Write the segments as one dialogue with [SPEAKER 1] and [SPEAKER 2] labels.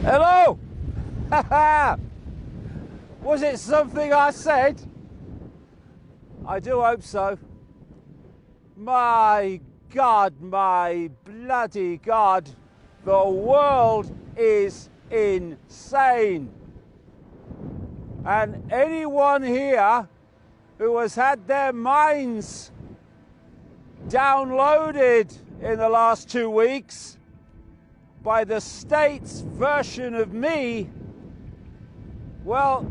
[SPEAKER 1] Hello! Was it something I said? I do hope so. My God, my bloody God, the world is insane. And anyone here who has had their minds downloaded in the last 2 weeks by the state's version of me, well,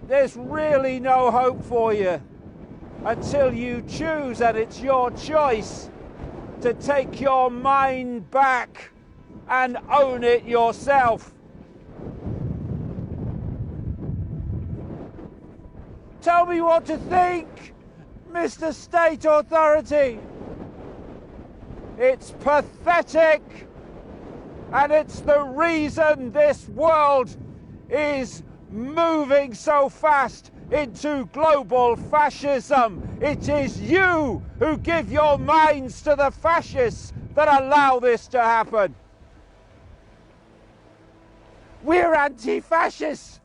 [SPEAKER 1] there's really no hope for you until you choose, and it's your choice, to take your mind back and own it yourself. Tell me what to think, Mr. State Authority. It's pathetic, and it's the reason this world is moving so fast into global fascism. It is you who give your minds to the fascists that allow this to happen. We're anti-fascists.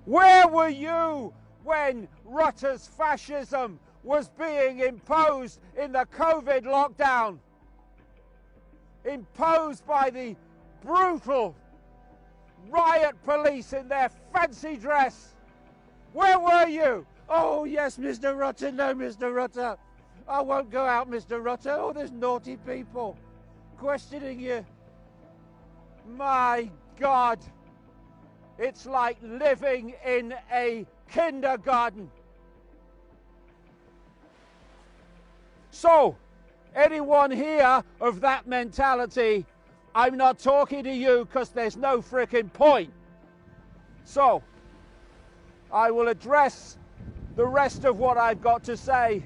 [SPEAKER 1] Where were you when Rutter's fascism was being imposed in the COVID lockdown? Imposed by the brutal riot police in their fancy dress. Where were you? Oh yes, Mr. Rutter. No, Mr. Rutter. I won't go out, Mr. Rutter. Oh, there's naughty people questioning you. My God. It's like living in a kindergarten. So, anyone here of that mentality, I'm not talking to you because there's no frickin' point. So, I will address the rest of what I've got to say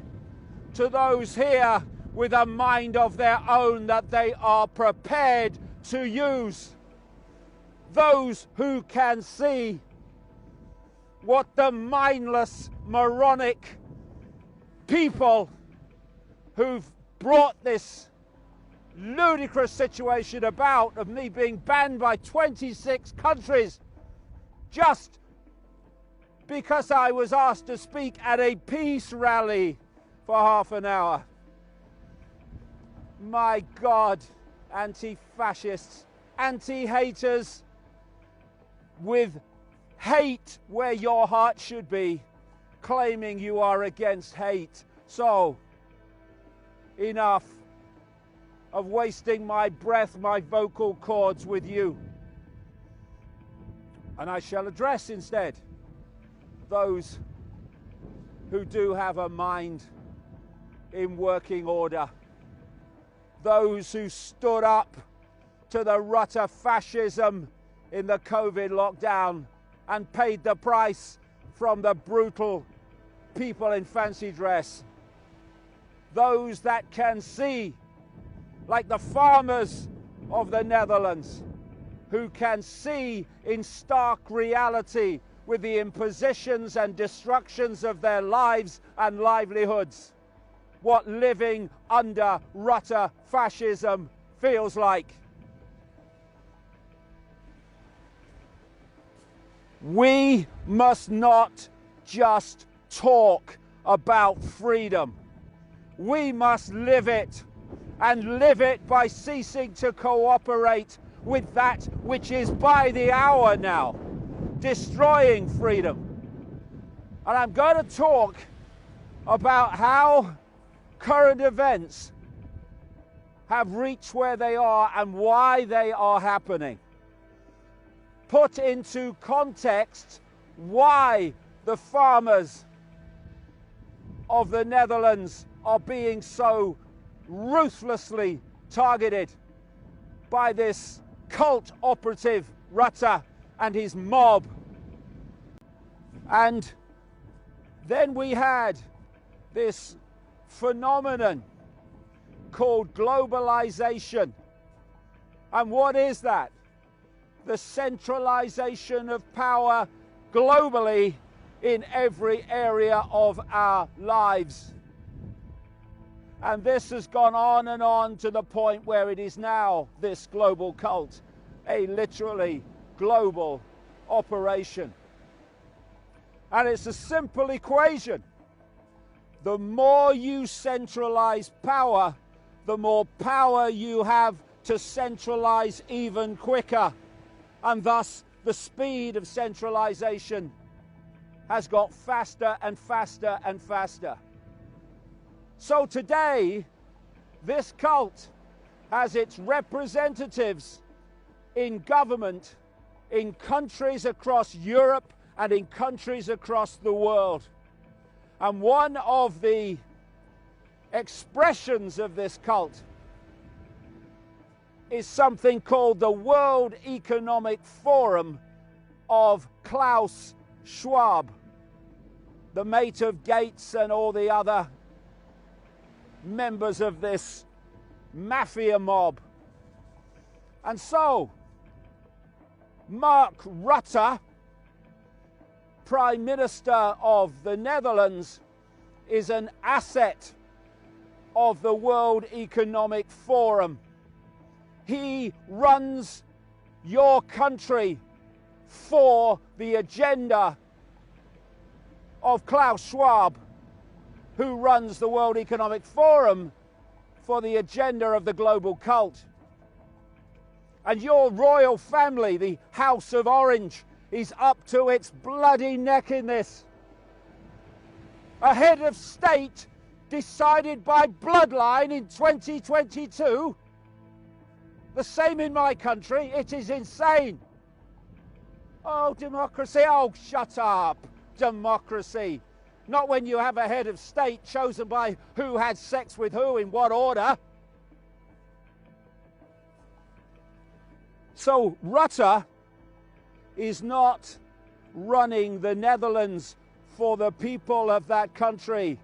[SPEAKER 1] to those here with a mind of their own that they are prepared to use. Those who can see what the mindless, moronic people who've brought this ludicrous situation about of me being banned by 26 countries just because I was asked to speak at a peace rally for half an hour. My God, anti-fascists, anti-haters, with hate where your heart should be, claiming you are against hate. So, enough of wasting my breath, my vocal cords with you. And I shall address instead those who do have a mind in working order. Those who stood up to the Rutter fascism in the COVID lockdown and paid the price from the brutal people in fancy dress. Those that can see, like the farmers of the Netherlands, who can see in stark reality with the impositions and destructions of their lives and livelihoods, what living under Rutter fascism feels like. We must not just talk about freedom. We must live it, and live it by ceasing to cooperate with that which is by the hour now destroying freedom. And I'm going to talk about how current events have reached where they are and why they are happening. Put into context why the farmers of the Netherlands are being so ruthlessly targeted by this cult operative Rutter and his mob. And then we had this phenomenon called globalization. And what is that? The centralization of power globally in every area of our lives. And this has gone on and on to the point where it is now this global cult a literally global operation. And it's a simple equation. The more you centralize power, the more power you have to centralize even quicker. And thus, the speed of centralization has got faster and faster and faster. So today, this cult has its representatives in government in countries across Europe and in countries across the world. And one of the expressions of this cult is something called the World Economic Forum of Klaus Schwab, the mate of Gates and all the other members of this mafia mob. And so, Mark Rutte, Prime Minister of the Netherlands, is an asset of the World Economic Forum. He runs your country for the agenda of Klaus Schwab, who runs the World Economic Forum for the agenda of the global cult. And your royal family, the House of Orange, is up to its bloody neck in this. A head of state decided by bloodline in 2022. The same in my country. It is insane. Oh, democracy. Oh, shut up. Democracy. Not when you have a head of state chosen by who had sex with who in what order. So Rutte is not running the Netherlands for the people of that country.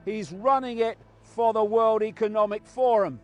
[SPEAKER 1] He's running it for the World Economic Forum.